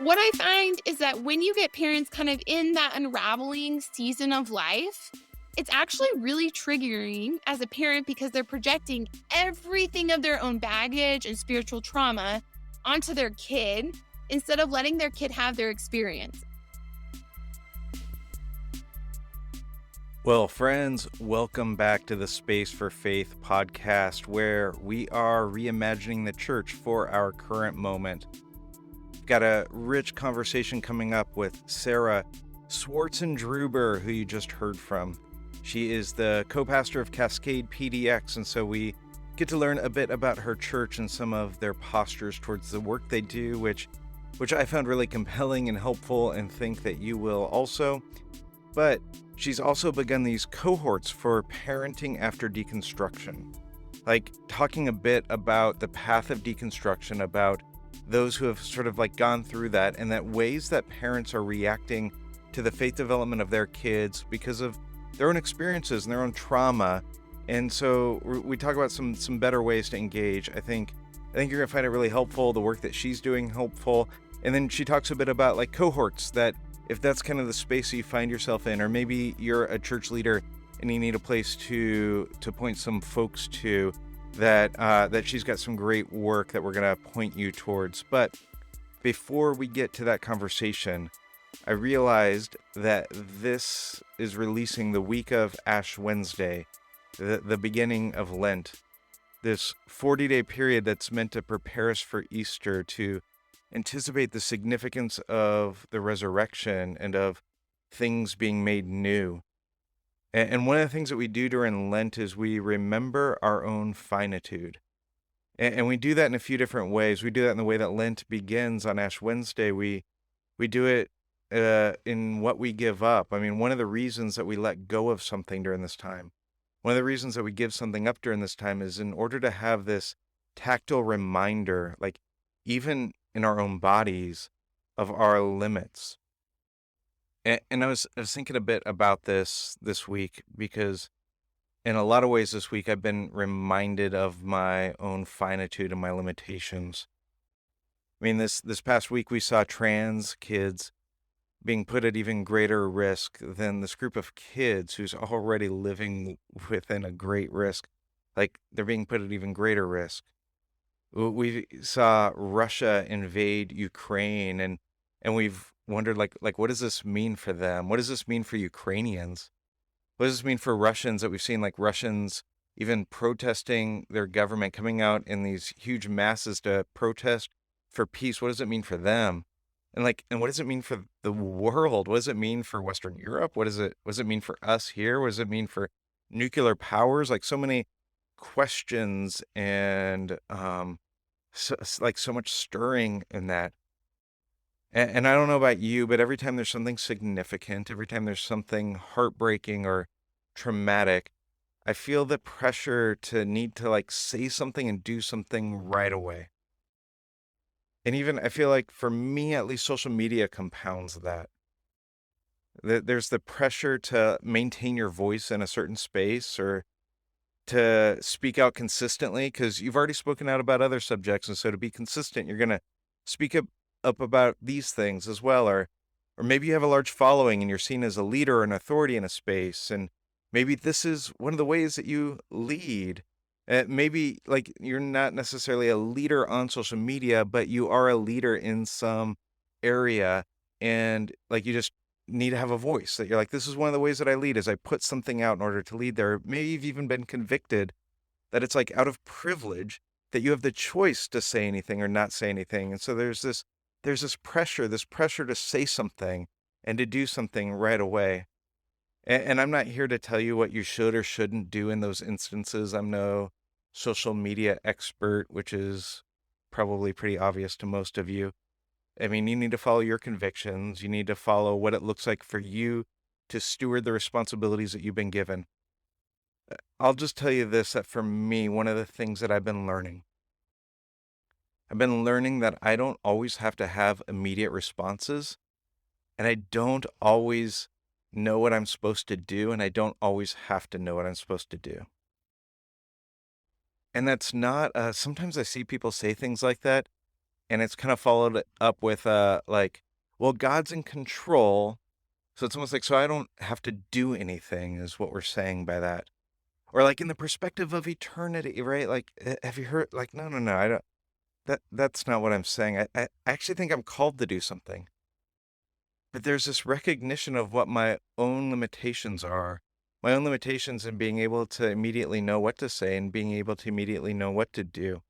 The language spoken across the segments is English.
What I find is that when you get parents kind of in that unraveling season of life, it's actually really triggering as a parent because they're projecting everything of their own baggage and spiritual trauma onto their kid instead of letting their kid have their experience. Well, friends, welcome back to the Space for Faith podcast, where we are reimagining the church for our current moment. We've got a rich conversation coming up with Sarah Swartzendruber, who you just heard from. She is the co-pastor of Cascade PDX, and so we get to learn a bit about her church and some of their postures towards the work they do, which I found really compelling and helpful, and think that you will also. But she's also begun these cohorts for parenting after deconstruction, like talking a bit about the path of deconstruction, about those who have sort of like gone through that, and that ways that parents are reacting to the faith development of their kids because of their own experiences and their own trauma. And so we talk about some better ways to engage. I think you're gonna find it really helpful, the work that she's doing helpful. And then she talks a bit about like cohorts, that if that's kind of the space you find yourself in, or maybe you're a church leader and you need a place to point some folks to, that she's got some great work that we're going to point you towards. But before we get to that conversation, I realized that this is releasing the week of Ash Wednesday, the beginning of Lent, this 40-day period that's meant to prepare us for Easter, to anticipate the significance of the resurrection and of things being made new. And one of the things that we do during Lent is we remember our own finitude. And we do that in a few different ways. We do that in the way that Lent begins on Ash Wednesday. We do it in what we give up. I mean, one of the reasons that we let go of something during this time, one of the reasons that we give something up during this time, is in order to have this tactile reminder, like even in our own bodies, of our limits. And I was thinking a bit about this week, because in a lot of ways this week I've been reminded of my own finitude and my limitations. I mean, this past week we saw trans kids being put at even greater risk than this group of kids who's already living within a great risk. Like, they're being put at even greater risk. We saw Russia invade Ukraine, and we've wondered, like what does this mean for them? What does this mean for Ukrainians? What does this mean for Russians, that we've seen like Russians even protesting their government, coming out in these huge masses to protest for peace? What does it mean for them? And what does it mean for the world? What does it mean for Western Europe? What does it mean for us here? What does it mean for nuclear powers? Like, so many questions, and so much stirring in that. And I don't know about you, but every time there's something significant, every time there's something heartbreaking or traumatic, I feel the pressure to need to like say something and do something right away. And even I feel like, for me at least, social media compounds that. There's the pressure to maintain your voice in a certain space, or to speak out consistently, because you've already spoken out about other subjects, and so to be consistent, you're going to speak up about these things as well. Or maybe you have a large following and you're seen as a leader or an authority in a space, and maybe this is one of the ways that you lead. Maybe like you're not necessarily a leader on social media, but you are a leader in some area, and like you just need to have a voice, that you're like, this is one of the ways that I lead, is I put something out in order to lead there. Maybe you've even been convicted that it's like out of privilege that you have the choice to say anything or not say anything. And so there's this pressure to say something and to do something right away. And I'm not here to tell you what you should or shouldn't do in those instances. I'm no social media expert, which is probably pretty obvious to most of you. I mean, you need to follow your convictions. You need to follow what it looks like for you to steward the responsibilities that you've been given. I'll just tell you this, that for me, one of the things that I've been learning that I don't always have to have immediate responses, and I don't always know what I'm supposed to do, and I don't always have to know what I'm supposed to do. And that's not, sometimes I see people say things like that, And it's kind of followed up with like, well, God's in control. So it's almost like, so I don't have to do anything is what we're saying by that. Or like in the perspective of eternity, right? Like, have you heard, like, no, I don't, that's not what I'm saying. I actually think I'm called to do something. But there's this recognition of what my own limitations are, my own limitations in being able to immediately know what to say and being able to immediately know what to do.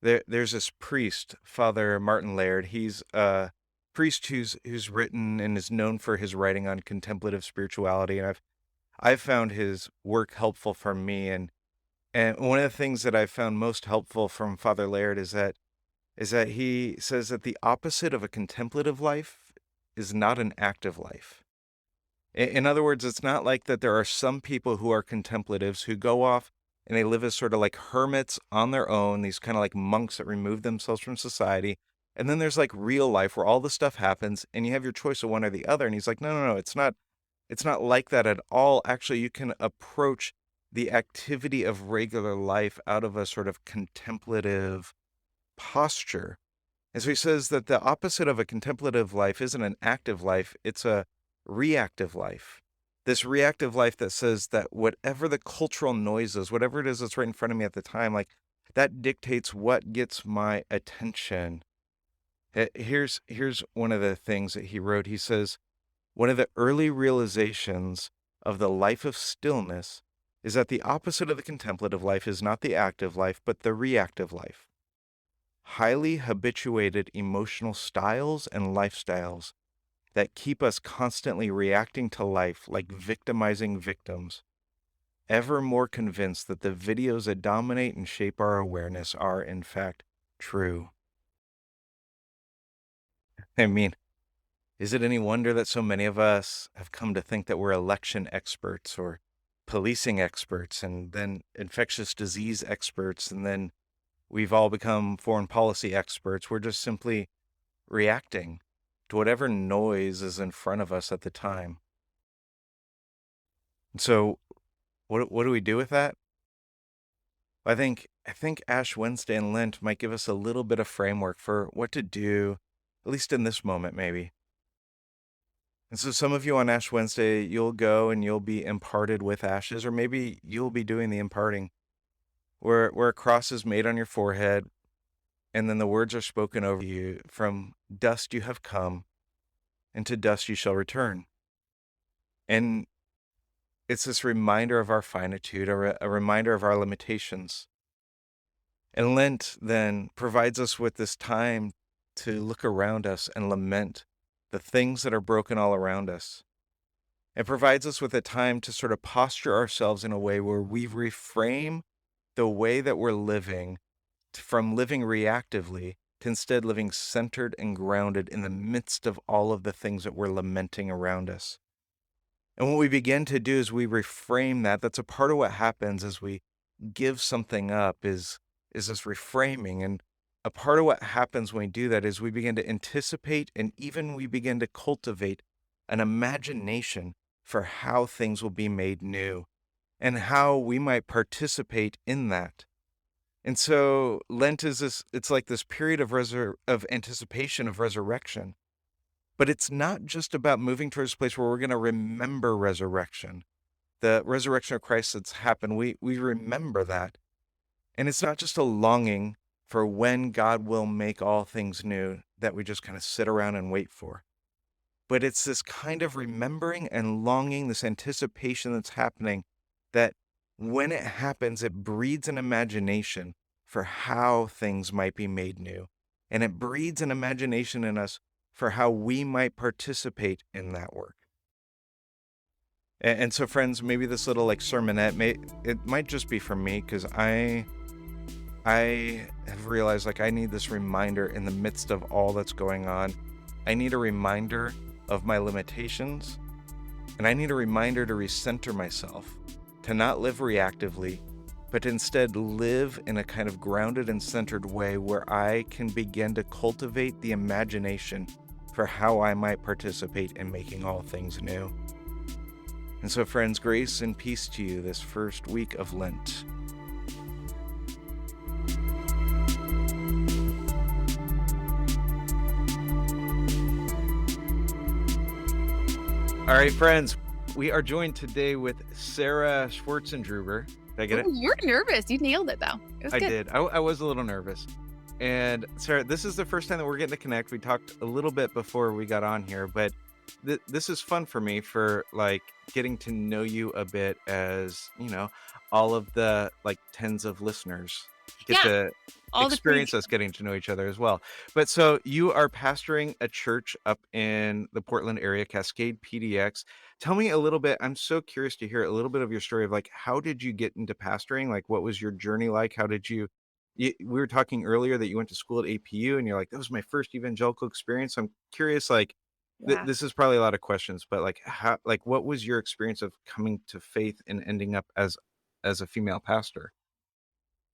There's this priest, Father Martin Laird. He's a priest who's written and is known for his writing on contemplative spirituality, and I've found his work helpful for me. And one of the things that I've found most helpful from Father Laird is that he says that the opposite of a contemplative life is not an active life. In other words, it's not like that there are some people who are contemplatives who go off and they live as sort of like hermits on their own, these kind of like monks that remove themselves from society. And then there's like real life where all this stuff happens and you have your choice of one or the other. And he's like, no, it's not like that at all. Actually, you can approach the activity of regular life out of a sort of contemplative posture. And so he says that the opposite of a contemplative life isn't an active life, it's a reactive life. This reactive life that says that whatever the cultural noise is, whatever it is that's right in front of me at the time, like that dictates what gets my attention. Here's one of the things that he wrote. He says, one of the early realizations of the life of stillness is that the opposite of the contemplative life is not the active life, but the reactive life. Highly habituated emotional styles and lifestyles that keep us constantly reacting to life like victimizing victims, ever more convinced that the videos that dominate and shape our awareness are, in fact, true. I mean, is it any wonder that so many of us have come to think that we're election experts or policing experts and then infectious disease experts, and then we've all become foreign policy experts? We're just simply reacting to whatever noise is in front of us at the time. And so what do we do with that? I think Ash Wednesday and Lent might give us a little bit of framework for what to do, at least in this moment, maybe. And so some of you on Ash Wednesday, you'll go and you'll be imparted with ashes, or maybe you'll be doing the imparting, where a cross is made on your forehead, and then the words are spoken over you, from dust you have come, and to dust you shall return. And it's this reminder of our finitude, a reminder of our limitations. And Lent then provides us with this time to look around us and lament the things that are broken all around us. It provides us with a time to sort of posture ourselves in a way where we reframe the way that we're living from living reactively to instead living centered and grounded in the midst of all of the things that we're lamenting around us. And what we begin to do is we reframe that. That's a part of what happens as we give something up is this reframing. And a part of what happens when we do that is we begin to anticipate, and even we begin to cultivate an imagination for how things will be made new and how we might participate in that. And so Lent is it's like this period of anticipation of resurrection. But it's not just about moving towards a place where we're going to remember resurrection. The resurrection of Christ that's happened, we remember that. And it's not just a longing for when God will make all things new that we just kind of sit around and wait for. But it's this kind of remembering and longing, this anticipation that's happening, that when it happens, it breeds an imagination for how things might be made new. And it breeds an imagination in us for how we might participate in that work. And so, friends, maybe this little like sermonette, it might just be for me, because I have realized like I need this reminder in the midst of all that's going on. I need a reminder of my limitations, and I need a reminder to recenter myself, to not live reactively, but instead live in a kind of grounded and centered way where I can begin to cultivate the imagination for how I might participate in making all things new. And so, friends, grace and peace to you this first week of Lent. All right, friends, we are joined today with Sarah Swartzendruber. Did I get it? Ooh, you're nervous. You nailed it though. It was I good. did. I was a little nervous. And Sarah, this is the first time that we're getting to connect. We talked a little bit before we got on here, but this is fun for me for like getting to know you a bit as, all of the like tens of listeners get Yeah, to all the crazy. experience us getting to know each other as well. But so you are pastoring a church up in the Portland area, Cascade PDX. Tell me a little bit. I'm so curious to hear a little bit of your story of like, how did you get into pastoring? Like, what was your journey like? How did we were talking earlier that you went to school at APU and you're like, that was my first evangelical experience. I'm curious, like, Yeah. this is probably a lot of questions, but like, how, like, what was your experience of coming to faith and ending up as a female pastor?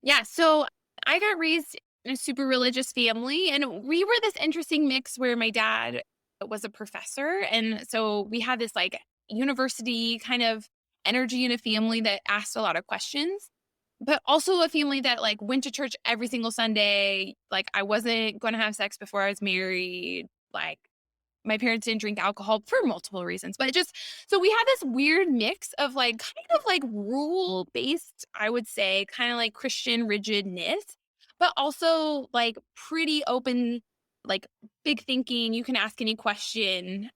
Yeah. So I got raised in a super religious family, and we were this interesting mix where my dad was a professor. And so we had this like university kind of energy in a family that asked a lot of questions, but also a family that like went to church every single Sunday. Like I wasn't going to have sex before I was married. Like my parents didn't drink alcohol for multiple reasons, but it just so we had this weird mix of like kind of like rule based, I would say, kind of like Christian rigidness, but also like pretty open, like big thinking. You can ask any question.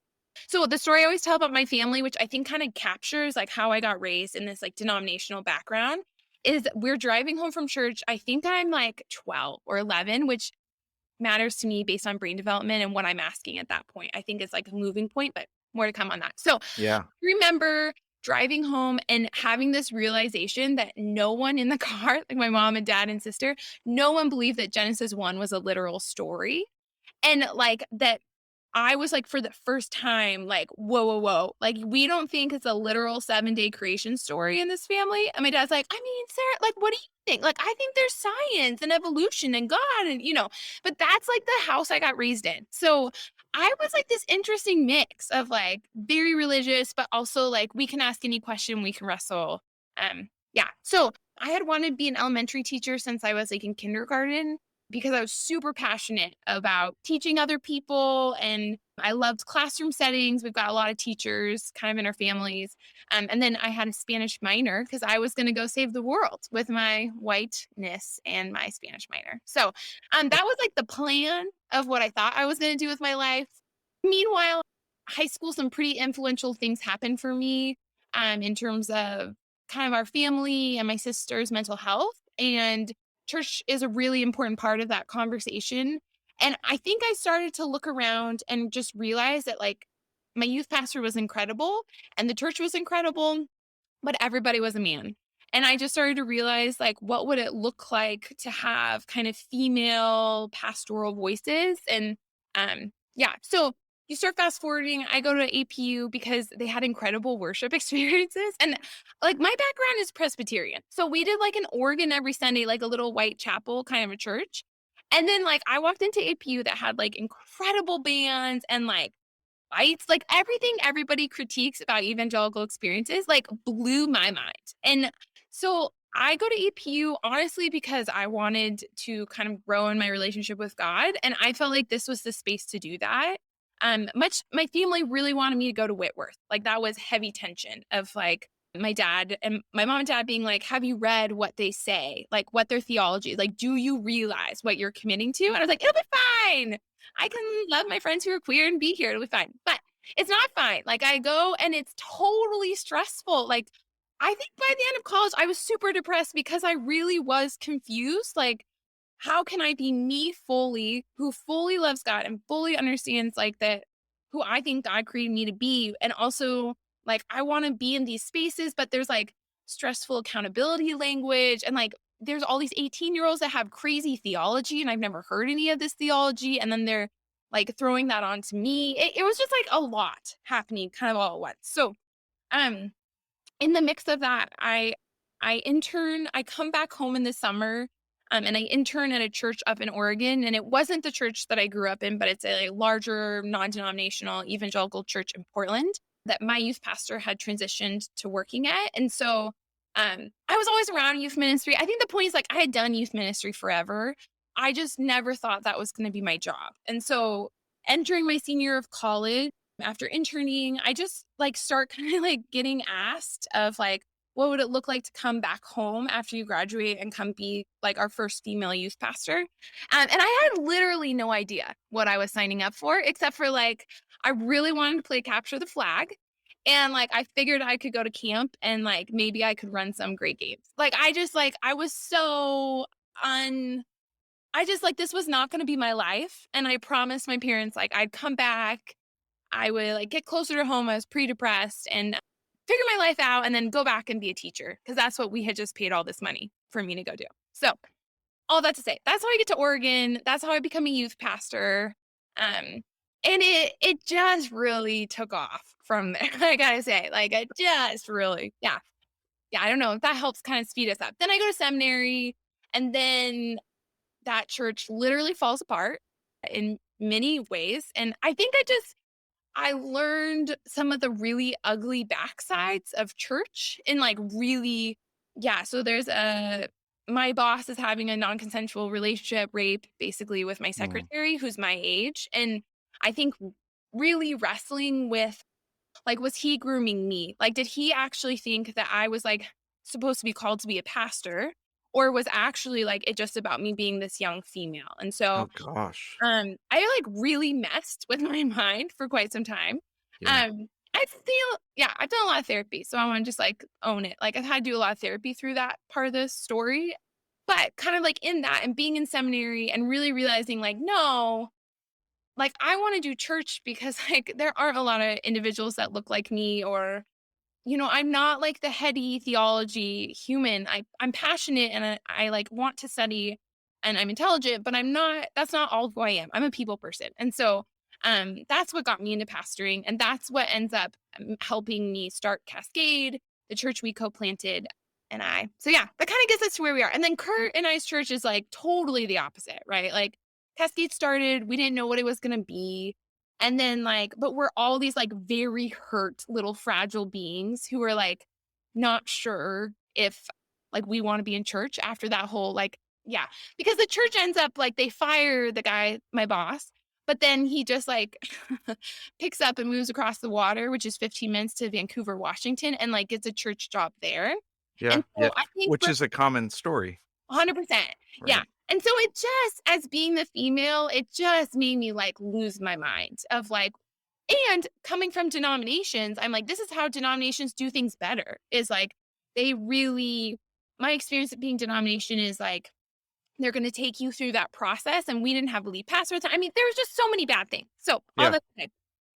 So the story I always tell about my family, which I think kind of captures like how I got raised in this like denominational background, is we're driving home from church. I think I'm like 12 or 11, which matters to me based on brain development and what I'm asking at that point. I think it's like a moving point, but more to come on that. So Yeah. remember driving home and having this realization that no one in the car, like my mom and dad and sister, no one believed that Genesis 1 was a literal story. And like that I was like, for the first time, like, whoa, whoa, whoa. Like, we don't think it's a literal 7-day creation story in this family. And my dad's like, I mean, Sarah, like, what do you think? Like, I think there's science and evolution and God and, but that's like the house I got raised in. So I was like this interesting mix of like very religious, but also like we can ask any question, we can wrestle. Yeah. So I had wanted to be an elementary teacher since I was like in kindergarten because I was super passionate about teaching other people and I loved classroom settings. We've got a lot of teachers kind of in our families. And then I had a Spanish minor because I was going to go save the world with my whiteness and my Spanish minor. So that was like the plan of what I thought I was going to do with my life. Meanwhile, high school, some pretty influential things happened for me in terms of kind of our family and my sister's mental health. And church is a really important part of that conversation. And I think I started to look around and just realize that like my youth pastor was incredible and the church was incredible, but everybody was a man. And I just started to realize like what would it look like to have kind of female pastoral voices and yeah. So you start fast forwarding, I go to APU because they had incredible worship experiences and like my background is Presbyterian. So we did like an organ every Sunday, like a little white chapel kind of a church. And then like I walked into APU that had like incredible bands and like lights, like everything everybody critiques about evangelical experiences, like blew my mind. And so I go to EPU honestly because I wanted to kind of grow in my relationship with God. And I felt like this was the space to do that. Much my family really wanted me to go to Whitworth. Like that was heavy tension of like my dad and my mom and dad being like, have you read what they say? Like what their theology is? Like, do you realize what you're committing to? And I was like, it'll be fine. I can love my friends who are queer and be here. It'll be fine. But it's not fine. Like I go and it's totally stressful. Like I think by the end of college, I was super depressed because I really was confused. Like, how can I be me fully, who fully loves God and fully understands like that, who I think God created me to be? And also, like, I want to be in these spaces, but there's like stressful accountability language and like, there's all these 18-year-olds that have crazy theology and I've never heard any of this theology. And then they're like throwing that onto me. It was just like a lot happening kind of all at once. So, um, in the mix of that, I intern, I come back home in the summer, and I intern at a church up in Oregon, and it wasn't the church that I grew up in, but it's a larger non-denominational evangelical church in Portland that my youth pastor had transitioned to working at. And so I was always around youth ministry. I think the point is like I had done youth ministry forever. I just never thought that was going to be my job. And so entering my senior year of college, After interning, I just like start kind of like getting asked of like, what would it look like to come back home after you graduate and come be like our first female youth pastor? And I had literally no idea what I was signing up for, except for like, I really wanted to play capture the flag. And like, I figured I could go to camp and like, maybe I could run some great games. Like, I just like, I was so un, I just like, this was not going to be my life. And I promised my parents, like, I'd come back, I would like get closer to home. I was pretty depressed and figure my life out and then go back and be a teacher because that's what we had just paid all this money for me to go do. So, all that to say, that's how I get to Oregon. That's how I become a youth pastor. Um, and it just really took off from there. I gotta say, like, it just really, yeah. I don't know if that helps kind of speed us up. Then I go to seminary, and then that church literally falls apart in many ways. And I think I learned some of the really ugly backsides of church and like really, yeah. So my boss is having a non-consensual relationship rape basically with my Mm. secretary who's my age. And I think really wrestling with like, was he grooming me? Like, did he actually think that I was like supposed to be called to be a pastor? Or was actually like it just about me being this young female? And so Oh gosh. I like really messed with my mind for quite some time. Yeah. I feel, yeah, I've done a lot of therapy, so I want to just like own it. Like I've had to do a lot of therapy through that part of the story, but kind of like in that and being in seminary and really realizing like, no, like I want to do church because like there aren't a lot of individuals that look like me or I'm not like the heady theology human. I'm passionate and I like want to study and I'm intelligent, but that's not all who I am. I'm a people person. And so that's what got me into pastoring. And that's what ends up helping me start Cascade, the church we co-planted. And so yeah, that kind of gets us to where we are. And then Kurt and I's church is like totally the opposite, right? Like Cascade started, we didn't know what it was going to be. And then like, but we're all these like very hurt little fragile beings who are like not sure if like we want to be in church after that whole like, yeah, because the church ends up like they fire the guy, my boss, but then he just like picks up and moves across the water, which is 15 minutes to Vancouver, Washington, and like gets a church job there. Yeah. And Yeah. so I think Which is a common story, 100%. Yeah. right? And so it just, as being the female, it just made me like lose my mind of like, and coming from denominations, I'm like, this is how denominations do things better is like, they really, my experience of being denomination is like, they're going to take you through that process. And we didn't have a lead pastor at the time. I mean, there was just so many bad things. So all Yeah. that said,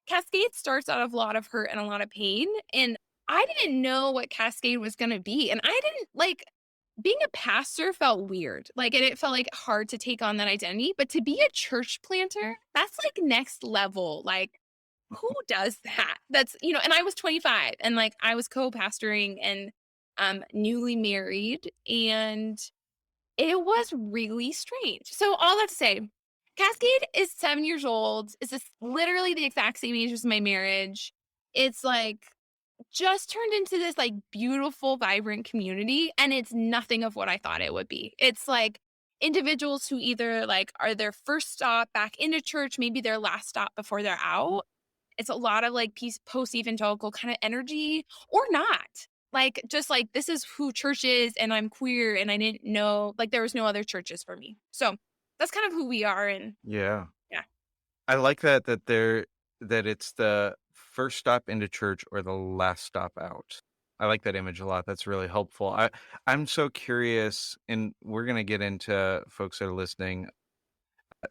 Cascade starts out of a lot of hurt and a lot of pain. And I didn't know what Cascade was going to be. And I didn't like being a pastor felt weird. Like, and it felt like hard to take on that identity. But to be a church planter, that's like next level. Like, who does that? And I was 25 and like I was co-pastoring and newly married. And it was really strange. So all that to say, Cascade is 7 years old. It's just literally the exact same age as my marriage. It's like just turned into this like beautiful, vibrant community. And it's nothing of what I thought it would be. It's like individuals who either like are their first stop back into church, maybe their last stop before they're out. It's a lot of like peace post evangelical kind of energy or not. Like just like this is who church is and I'm queer and I didn't know like there was no other churches for me. So that's kind of who we are and Yeah. yeah. I like that it's the first stop into church or the last stop out. I like that image a lot. That's really helpful. I'm so curious, and we're gonna get into folks that are listening.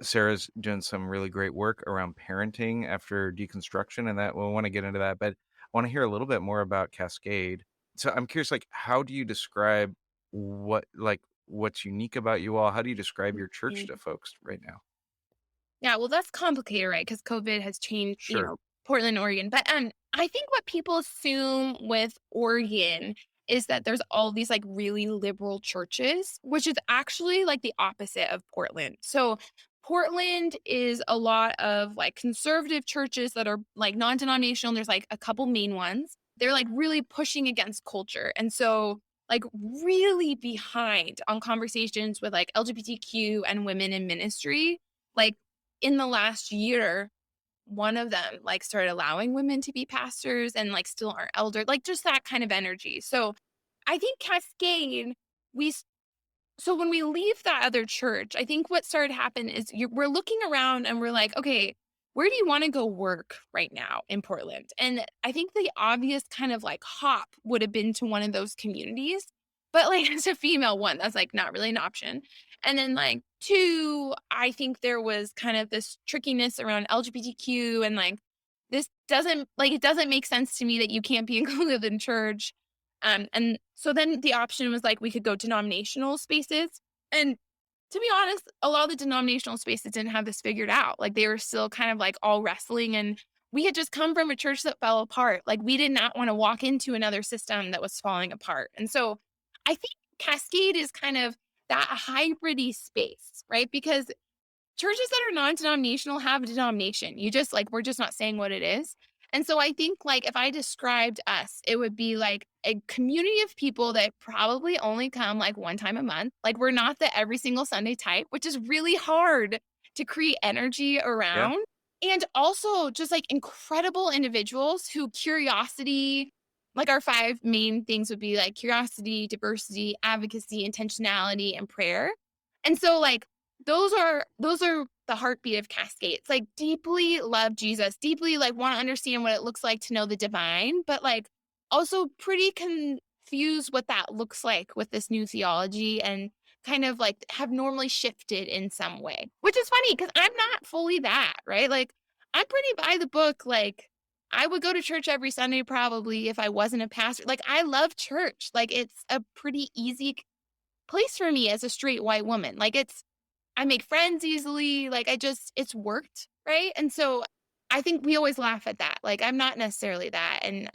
Sarah's doing some really great work around parenting after deconstruction, and that we'll want to get into that. But I want to hear a little bit more about Cascade. So I'm curious, like, how do you describe what's unique about you all? How do you describe your church to folks right now? Yeah, well, that's complicated, right? Because COVID has changed, Sure. Portland, Oregon. But I think what people assume with Oregon is that there's all these like really liberal churches, which is actually like the opposite of Portland. So Portland is a lot of like conservative churches that are like non-denominational. There's like a couple main ones. They're like really pushing against culture. And so like really behind on conversations with like LGBTQ and women in ministry. Like in the last year, one of them like started allowing women to be pastors and like still aren't elder, like just that kind of energy. So I think Cascade, we so when we leave that other church, I think what started to happen is we're looking around and we're like, okay, where do you want to go work right now in Portland? And I think the obvious kind of like hop would have been to one of those communities. But like as a female one, that's like not really an option. And then like two, I think there was kind of this trickiness around LGBTQ and like this doesn't like it doesn't make sense to me that you can't be included in church. And so then the option was like we could go denominational spaces. And to be honest, a lot of the denominational spaces didn't have this figured out. Like they were still kind of like all wrestling. And we had just come from a church that fell apart. Like we did not want to walk into another system that was falling apart. And so I think Cascade is kind of that hybridy space, right? Because churches that are non-denominational have a denomination. You just like, we're just not saying what it is. And so I think like if I described us, it would be like a community of people that probably only come like one time a month. Like we're not the every single Sunday type, which is really hard to create energy Yeah. around. And also just like incredible individuals who curiosity, like our five main things would be like curiosity, diversity, advocacy, intentionality, and prayer. And so like those are the heartbeat of Cascade. It's like deeply love Jesus, deeply like want to understand what it looks like to know the divine, but like also pretty confused what that looks like with this new theology and kind of like have normally shifted in some way, which is funny because I'm not fully that, right? Like I'm pretty by the book. Like I would go to church every Sunday probably if I wasn't a pastor. Like I love church. Like it's a pretty easy place for me as a straight white woman. Like I make friends easily, like, it's worked, right? And so, I think we always laugh at that, like, I'm not necessarily that, and,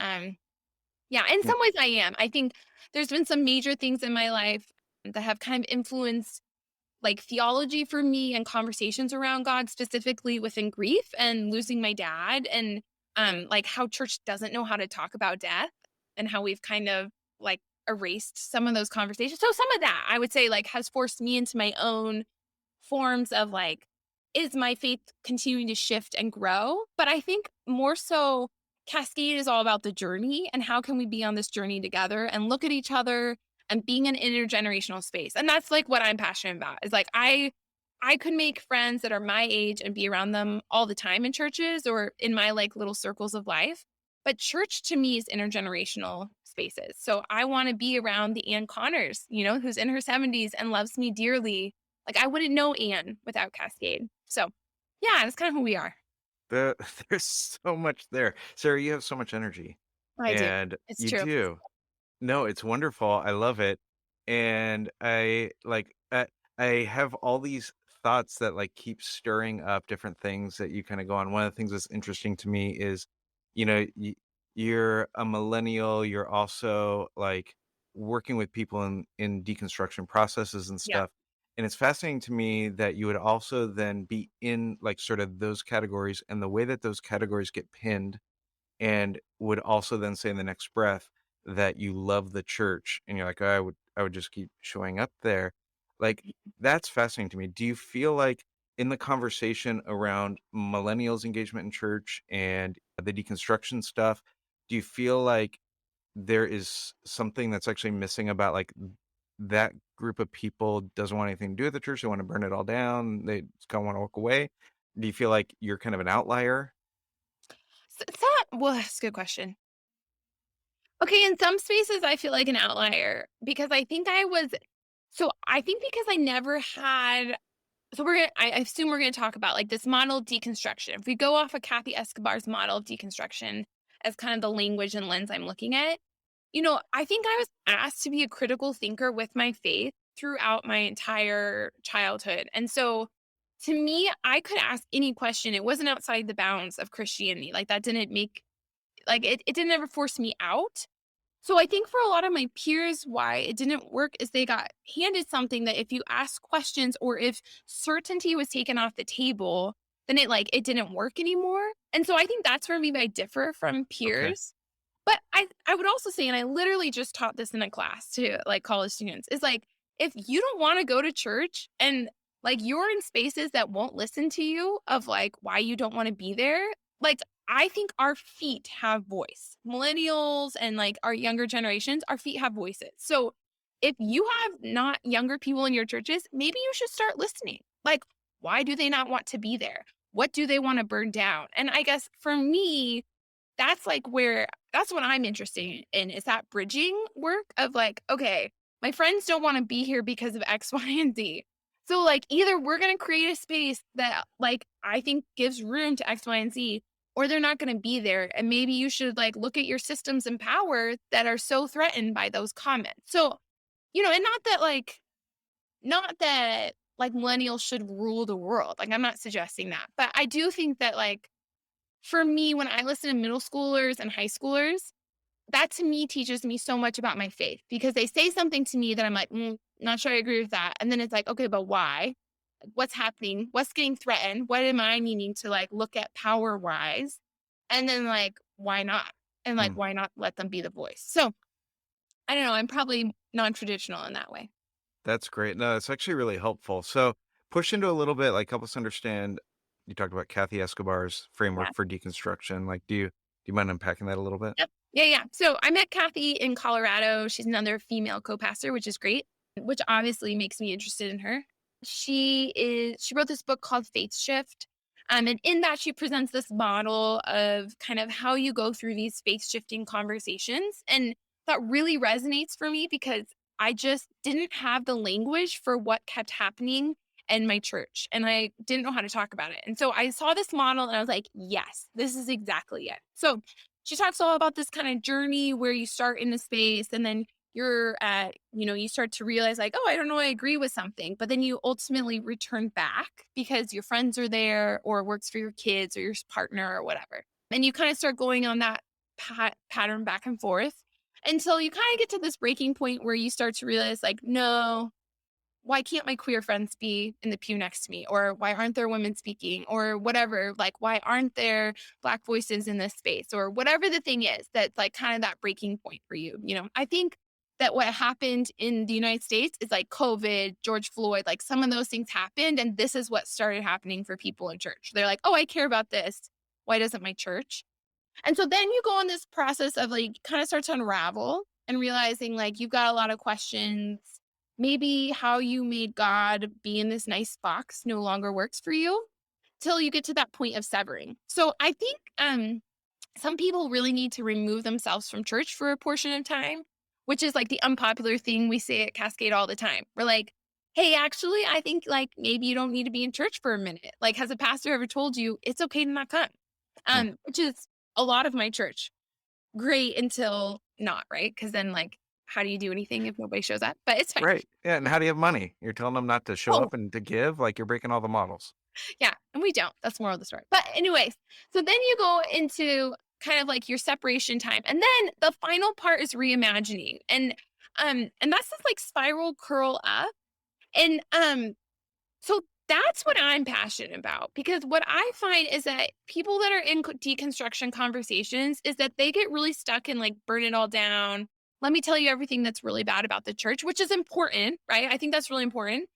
yeah, in Mm. some ways I am. I think there's been some major things in my life that have kind of influenced, like, theology for me and conversations around God, specifically within grief and losing my dad and, like, how church doesn't know how to talk about death and how we've kind of, like, erased some of those conversations. So some of that, I would say, like, has forced me into my own forms of like, is my faith continuing to shift and grow? But I think more so, Cascade is all about the journey and how can we be on this journey together and look at each other and being an intergenerational space. And that's like what I'm passionate about. Is like I could make friends that are my age and be around them all the time in churches or in my like little circles of life. But church to me is intergenerational spaces. So I want to be around the Ann Connors, who's in her 70s and loves me dearly like, I wouldn't know Anne without Cascade. So, yeah, that's kind of who we are. The there's so much there. Sarah, you have so much energy, I do. and It's you true. do. No, it's wonderful. I love it. And I have all these thoughts that like keep stirring up different things that you kind of go on. One of the things that's interesting to me is, you know, you're a millennial, you're also like working with people in deconstruction processes and Yeah. stuff. And it's fascinating to me that you would also then be in like sort of those categories and the way that those categories get pinned and would also then say in the next breath that you love the church and you're like, "Oh, I would just keep showing up there." Like, that's fascinating to me. Do you feel like in the conversation around millennials' engagement in church and the deconstruction stuff, do you feel like there is something that's actually missing about, like, that group of people doesn't want anything to do with the church, they wanna burn it all down, they just kinda wanna walk away? Do you feel like you're kind of an outlier? Well, that's a good question. Okay, in some spaces, I feel like an outlier because I think because I never had, I assume we're going to talk about like this model of deconstruction. If we go off of Kathy Escobar's model of deconstruction as kind of the language and lens I'm looking at, I think I was asked to be a critical thinker with my faith throughout my entire childhood. And so to me, I could ask any question. It wasn't outside the bounds of Christianity. Like that didn't make like it didn't ever force me out. So I think for a lot of my peers, why it didn't work is they got handed something that if you ask questions or if certainty was taken off the table, then it didn't work anymore. And so I think that's where maybe I differ from Okay. peers. But I would also say, and I literally just taught this in a class to like college students, is like if you don't want to go to church and like you're in spaces that won't listen to you of like why you don't want to be there, like, I think our feet have voice. Millennials and like our younger generations, our feet have voices. So if you have not younger people in your churches, maybe you should start listening. Like, why do they not want to be there? What do they want to burn down? And I guess for me, that's like where that's what I'm interested in is that bridging work of like, okay, my friends don't want to be here because of X, Y, and Z. So like either we're gonna create a space that like I think gives room to X, Y, and Z, or they're not gonna be there. And maybe you should like look at your systems and power that are so threatened by those comments. So, and not that like millennials should rule the world. Like I'm not suggesting that. But I do think that like for me, when I listen to middle schoolers and high schoolers, that to me teaches me so much about my faith because they say something to me that I'm like, not sure I agree with that. And then it's like, okay, but why? What's happening? What's getting threatened? What am I needing to like look at power wise? And then like, why not? And like, Hmm. why not let them be the voice? So I don't know. I'm probably non traditional in that way. That's great. No, it's actually really helpful. So push into a little bit, like help us understand. You talked about Kathy Escobar's Yeah. framework for deconstruction. Like, do you mind unpacking that a little bit? Yep. Yeah. Yeah. So I met Kathy in Colorado. She's another female co pastor, which is great, which obviously makes me interested in her. She wrote this book called Faith Shift. And in that, she presents this model of kind of how you go through these faith shifting conversations. And that really resonates for me because I just didn't have the language for what kept happening in my church. And I didn't know how to talk about it. And so I saw this model and I was like, yes, this is exactly it. So she talks all about this kind of journey where you start in the space and then you're at, you start to realize like, oh, I don't know, I agree with something. But then you ultimately return back because your friends are there or it works for your kids or your partner or whatever. And you kind of start going on that pattern back and forth until you kind of get to this breaking point where you start to realize like, no, why can't my queer friends be in the pew next to me? Or why aren't there women speaking? Or whatever, like, why aren't there Black voices in this space? Or whatever the thing is that's like kind of that breaking point for you. I think that what happened in the United States is like COVID, George Floyd, like some of those things happened. And this is what started happening for people in church. They're like, oh, I care about this. Why doesn't my church? And so then you go on this process of like kind of start to unravel and realizing like you've got a lot of questions. Maybe how you made God be in this nice box no longer works for you till you get to that point of severing. So I think some people really need to remove themselves from church for a portion of time, which is like the unpopular thing we say at Cascade all the time. We're like, hey, actually, I think like maybe you don't need to be in church for a minute. Like, has a pastor ever told you it's okay to not come? Hmm. Which is a lot of my church. Great until not, right? Because then, like, how do you do anything if nobody shows up? But it's fine. Right. Yeah. And how do you have money? You're telling them not to show Oh, up and to give. Like you're breaking all the models. yeah, and we don't. That's more of the story. But anyways, so then you go into kind of like your separation time, and then the final part is reimagining, and that's this like spiral curl up, and so that's what I'm passionate about because what I find is that people that are in deconstruction conversations is that they get really stuck in like burn it all down. Let me tell you everything that's really bad about the church, which is important, right? I think that's really important.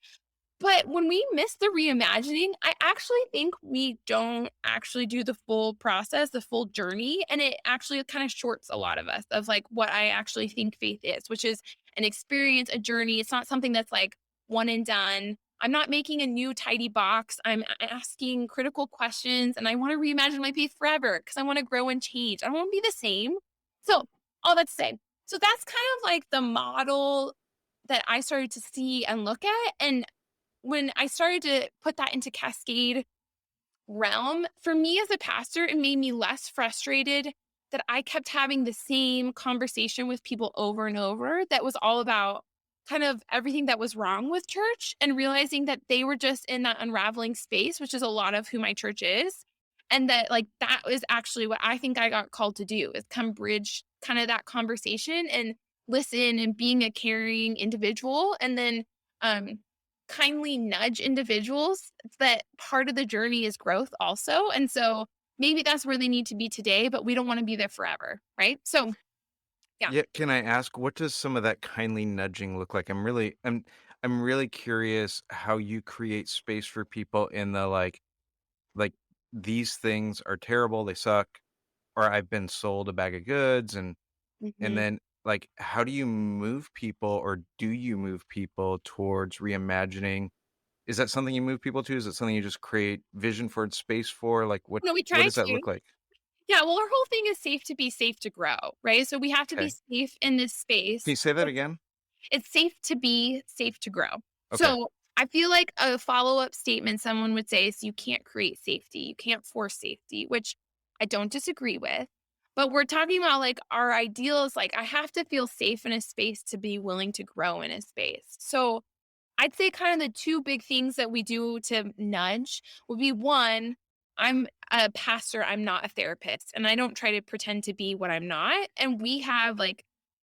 But when we miss the reimagining, I actually think we don't actually do the full process, the full journey. And it actually kind of shorts a lot of us of like what I actually think faith is, which is an experience, a journey. It's not something that's like one and done. I'm not making a new tidy box. I'm asking critical questions and I want to reimagine my faith forever because I want to grow and change. I don't want to be the same. So, all that to say, so that's kind of like the model that I started to see and look at. And when I started to put that into Cascade realm, for me as a pastor, it made me less frustrated that I kept having the same conversation with people over and over that was all about kind of everything that was wrong with church and realizing that they were just in that unraveling space, which is a lot of who my church is. And that like that is actually what I think I got called to do is come bridge kind of that conversation and listen and being a caring individual and then um kindly nudge individuals that part of the journey is growth also. And so maybe that's where they need to be today, but we don't want to be there forever. Right. So, yeah. Yeah. Can I ask, what does some of that kindly nudging look like? I'm really curious how you create space for people in the like these things are terrible, they suck, or I've been sold a bag of goods, and Mhm. then, like, how do you move people, or do you move people towards reimagining? Is that something you move people to? Is it something you just create vision for and space for? Like, No, we what try does that to. look like? Yeah, well, our whole thing is safe to be safe to grow, right? So we have to be Okay. safe in this Can you space. say that again? It's safe to be safe to grow. Okay. So I feel like a follow-up statement someone would say is you can't create safety. You can't force safety, which I don't disagree with. But we're talking about like our ideals, like I have to feel safe in a space to be willing to grow in a space. So I'd say kind of the two big things that we do to nudge would be one, I'm a pastor, I'm not a therapist, and I don't try to pretend to be what I'm not. And we have like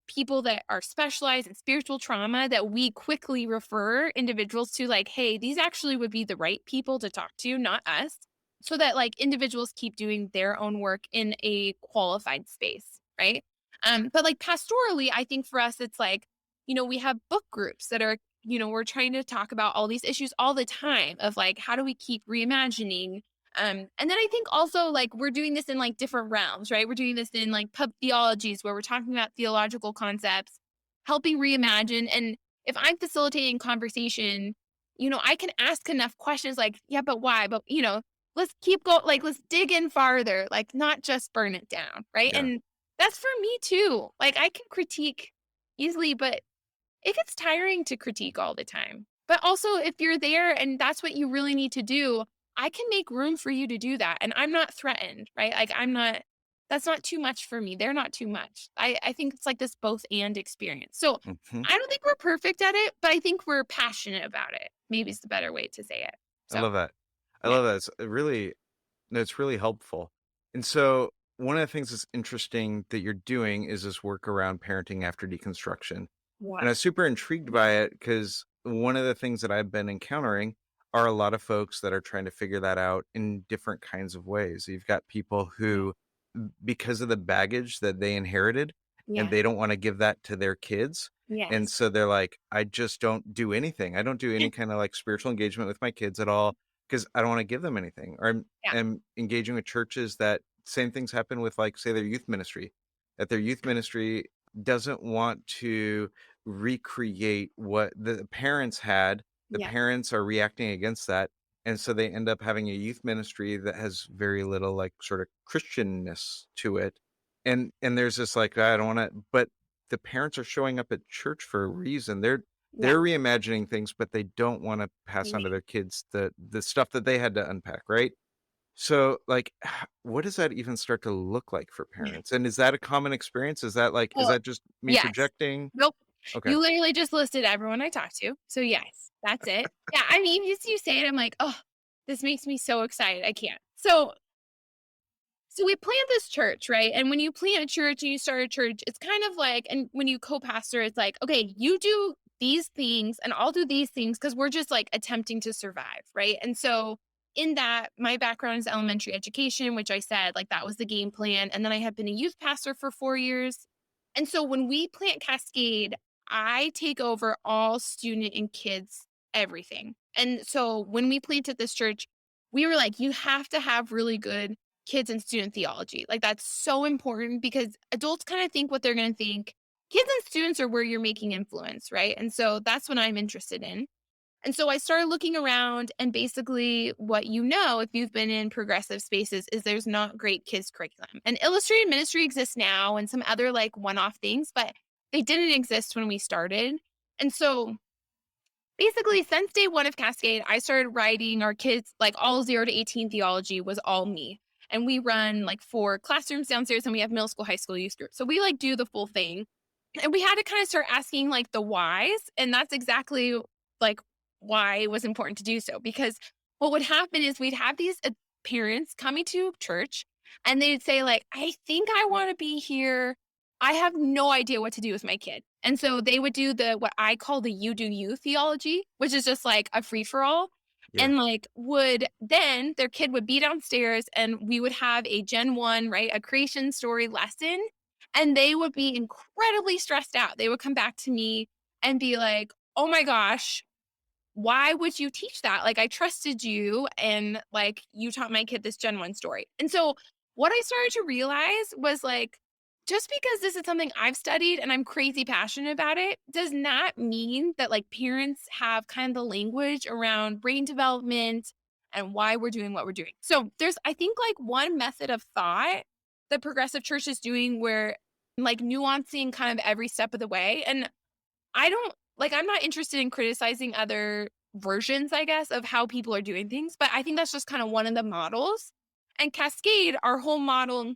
people that are specialized in spiritual trauma that we quickly refer individuals to, like, hey, these actually would be the right people to talk to, not us. So that like individuals keep doing their own work in a qualified space, right? But like pastorally, I think for us, it's like, we have book groups that are we're trying to talk about all these issues all the time of like, how do we keep reimagining? And then I think also like we're doing this in like different realms, right? We're doing this in like pub theologies where we're talking about theological concepts, helping reimagine. And if I'm facilitating conversation, I can ask enough questions like, yeah, but why? But, let's keep going, like, let's dig in farther, like, not just burn it down, right? Yeah. And that's for me too. Like, I can critique easily, but it gets tiring to critique all the time. But also, if you're there and that's what you really need to do, I can make room for you to do that. And I'm not threatened, right? Like, that's not too much for me. They're not too much. I think it's like this both and experience. So Mhm. I don't think we're perfect at it, but I think we're passionate about it. Maybe it's the better way to say it. I So, love that. I yeah. love that. It's really no, it's really helpful. And so one of the things that's interesting that you're doing is this work around parenting after deconstruction. Yeah. And I was super intrigued by it because one of the things that I've been encountering are a lot of folks that are trying to figure that out in different kinds of ways. You've got people Yeah. who, because of the baggage that they inherited, and Yeah. they don't want to give that to their kids. And Yes. so they're like, I just don't do anything. I don't do any kind of like spiritual engagement with my kids at all because I don't want to give them anything. Or Yeah. I'm engaging with churches that same things happen with, like, say, their youth ministry, that their youth ministry doesn't want to recreate what the parents had. The Yeah. parents are reacting against that. And so they end up having a youth ministry that has very little like sort of Christianness to it. And there's this like, I don't want to, but the parents are showing up at church for a reason. Yeah. They're reimagining things, but they don't want to pass on to their kids the stuff that they had to unpack, right? So, like, what does that even start to look like for Yeah. parents? And is that a common experience? Is Well, that just me yes. projecting? Nope. Okay. You literally just listed everyone I talked to. So yes, that's it. Yeah, I mean, just you say it, I'm like, "Oh, this makes me so excited. I can't." So we plant this church, right? And when you plant a church and you start a church, it's kind of like, and when you co-pastor, it's like, okay, you do these things and I'll do these things because we're just like attempting to survive, right? And so in that, my background is elementary education, which I said like that was the game plan. And then I have been a youth pastor for 4 years. And so when we plant Cascade, I take over all student and kids, everything. And so when we planted this church, we were like, you have to have really good kids and student theology. Like that's so important because adults kind of think what they're going to think. Kids and students are where you're making influence, right? And so that's what I'm interested in. And so I started looking around and basically what if you've been in progressive spaces is there's not great kids curriculum. And illustrated ministry exists now and some other like one-off things, but they didn't exist when we started. And so basically, since day one of Cascade, I started writing our kids, like all 0 to 18 theology was all me. And we run like 4 classrooms downstairs and we have middle school, high school youth group. So we like do the full thing. And we had to kind of start asking like the whys. And that's exactly like why it was important to do so. Because what would happen is we'd have these parents coming to church and they'd say, like, I think I want to be here. I have no idea what to do with my kid. And so they would do the what I call the you do you theology, which is just like a free for all. Yeah. And like would then their kid would be downstairs and we would have a Gen 1, right? A creation story lesson. And they would be incredibly stressed out. They would come back to me and be like, oh my gosh, why would you teach that? Like, I trusted you and like you taught my kid this Gen 1 story. And so what I started to realize was like, just because this is something I've studied and I'm crazy passionate about it does not mean that like parents have kind of the language around brain development and why we're doing what we're doing. So there's, I think, like one method of thought that progressive church is doing where like nuancing kind of every step of the way. And I don't like, I'm not interested in criticizing other versions, I guess, of how people are doing things, but I think that's just kind of one of the models. And Cascade, our whole model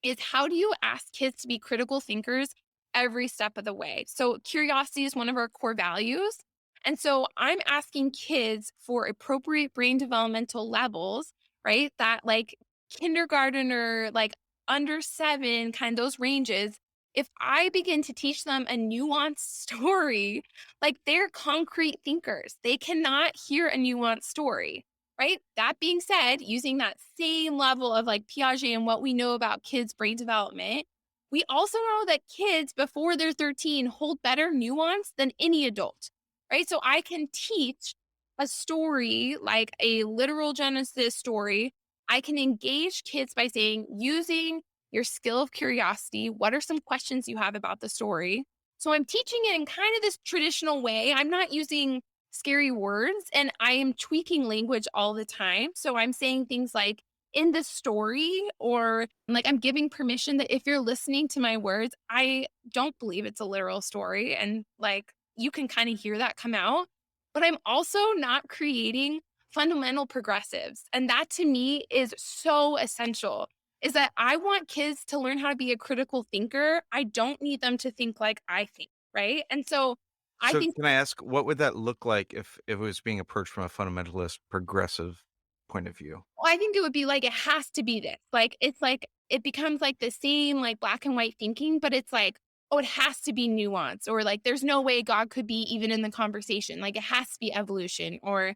is how do you ask kids to be critical thinkers every step of the way? So curiosity is one of our core values. And so I'm asking kids for appropriate brain developmental levels, right? That like kindergartner, like under 7, kind of those ranges. If I begin to teach them a nuanced story, like they're concrete thinkers, they cannot hear a nuanced story. Right? That being said, using that same level of like Piaget and what we know about kids' brain development, we also know that kids before they're 13 hold better nuance than any adult, right? So I can teach a story like a literal Genesis story. I can engage kids by saying, using your skill of curiosity, what are some questions you have about the story? So I'm teaching it in kind of this traditional way. I'm not using scary words and I am tweaking language all the time. So I'm saying things like in the story, or like I'm giving permission that if you're listening to my words, I don't believe it's a literal story. And like you can kind of hear that come out. But I'm also not creating fundamental progressives. And that to me is so essential. Is that I want kids to learn how to be a critical thinker. I don't need them to think like I think, right? And so I So think can I ask, what would that look like if it was being approached from a fundamentalist progressive point of view? Well, I think it would be like, it has to be this. Like, it's like, it becomes like the same, like black and white thinking, but it's like, oh, it has to be nuance, or like, there's no way God could be even in the conversation. Like, it has to be evolution, or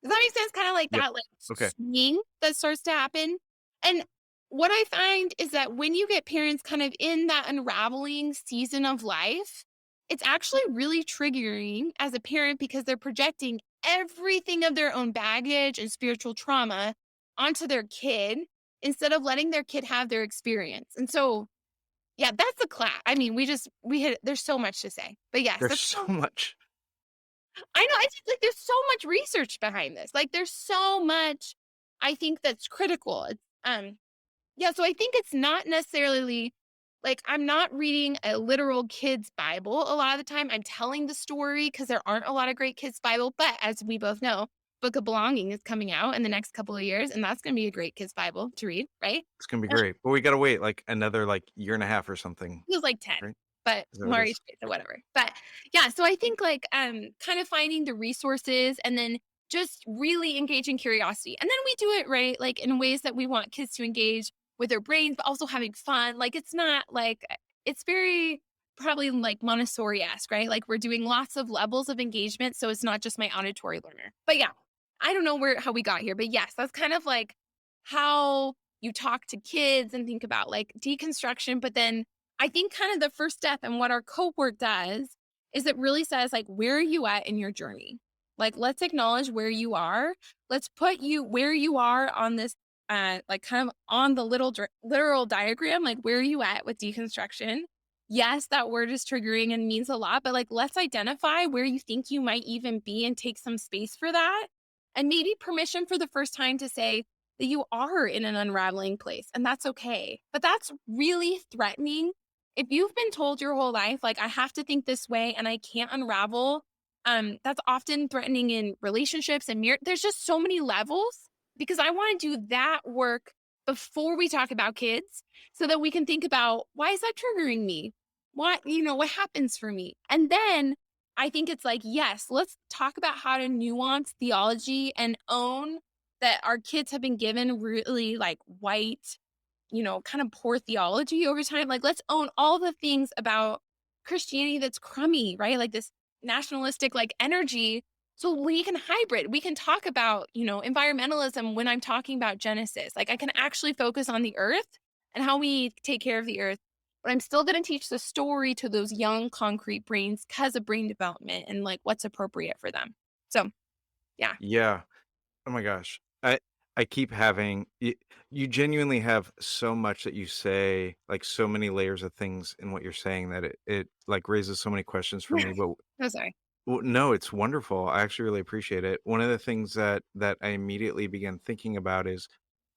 does that make sense? Kind of like Yep. that, like Okay. swing that starts to happen. And what I find is that when you get parents kind of in that unraveling season of life, it's actually really triggering as a parent because they're projecting everything of their own baggage and spiritual trauma onto their kid instead of letting their kid have their experience. And so, yeah, that's a class. I mean, we hit, there's so much to say, but yes, There's that's, so much. I know. I think like there's so much research behind this. Like there's so much, I think that's critical. Yeah, so I think it's not necessarily like I'm not reading a literal kids Bible a lot of the time. I'm telling the story because there aren't a lot of great kids Bible, but as we both know, Book of Belonging is coming out in the next couple of years, and that's going to be a great kids Bible to read, right? It's gonna be Uh, great, but we gotta wait like another like year and a half or something, Feels like 10, right? but Is that what it more is? each or whatever. But yeah, so I think like kind of finding the resources and then just really engaging curiosity. And then we do it right, like in ways that we want kids to engage with their brains, but also having fun. Like it's not like it's very probably like Montessori-esque, right? Like we're doing lots of levels of engagement. So it's not just my auditory learner. But yeah, I don't know how we got here, but yes, that's kind of like how you talk to kids and think about like deconstruction, but then I think kind of the first step and what our cohort does is it really says like, where are you at in your journey? Like, let's acknowledge where you are. Let's put you where you are on this, like kind of on the literal diagram. Like, where are you at with deconstruction? Yes, that word is triggering and means a lot, but like, let's identify where you think you might even be and take some space for that. And maybe permission for the first time to say that you are in an unraveling place and that's okay. But that's really threatening if you've been told your whole life, like, I have to think this way and I can't unravel, that's often threatening in relationships and there's just so many levels because I want to do that work before we talk about kids so that we can think about why is that triggering me? What happens for me? And then I think it's like, yes, let's talk about how to nuance theology and own that our kids have been given really like white, kind of poor theology over time. Like, let's own all the things about Christianity that's crummy, right? Like this nationalistic like energy. So we can hybrid. We can talk about, environmentalism when I'm talking about Genesis. Like I can actually focus on the earth and how we take care of the earth. But I'm still going to teach the story to those young concrete brains because of brain development and like what's appropriate for them. So Yeah. Yeah. Oh my gosh. I keep having you genuinely have so much that you say, like so many layers of things in what you're saying that it like raises so many questions for Yeah. me. But Oh, sorry. well, no, it's wonderful. I actually really appreciate it. One of the things that I immediately began thinking about is,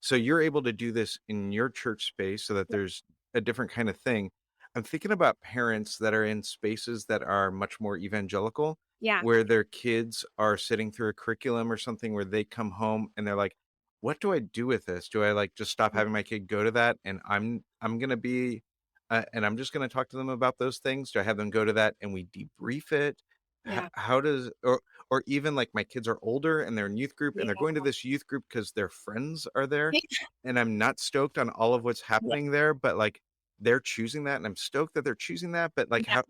so you're able to do this in your church space so that Yeah. there's a different kind of thing. I'm thinking about parents that are in spaces that are much more evangelical, Yeah. where their kids are sitting through a curriculum or something where they come home and they're like, "What do I do with this? Do I like just stop having my kid go to that and I'm gonna be and I'm just gonna talk to them about those things? Do I have them go to that and we debrief it? Yeah. How does or even like my kids are older and they're in youth group and they're going to this youth group because their friends are there, Yeah. and I'm not stoked on all of what's Yeah. happening there, but like they're choosing that and I'm stoked that they're choosing that. But like Yeah. how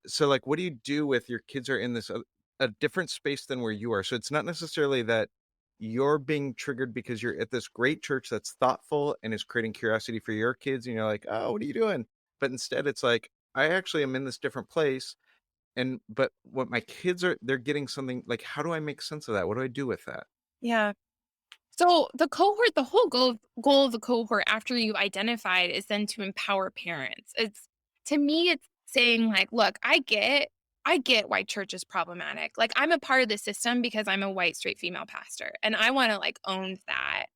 so like what do you do with your kids are in this a different space than where you are? So it's not necessarily that you're being triggered because you're at this great church that's thoughtful and is creating curiosity for your kids and you're like, oh, what are you doing? But instead it's like, I actually am in this different place, and but what my kids are, they're getting something like, how do I make sense of that? What do I do with that? Yeah. So the whole goal of the cohort after you've identified is then to empower parents. It's to me, it's saying like, look, I get why church is problematic. Like I'm a part of the system because I'm a white straight female pastor and I want to like own that.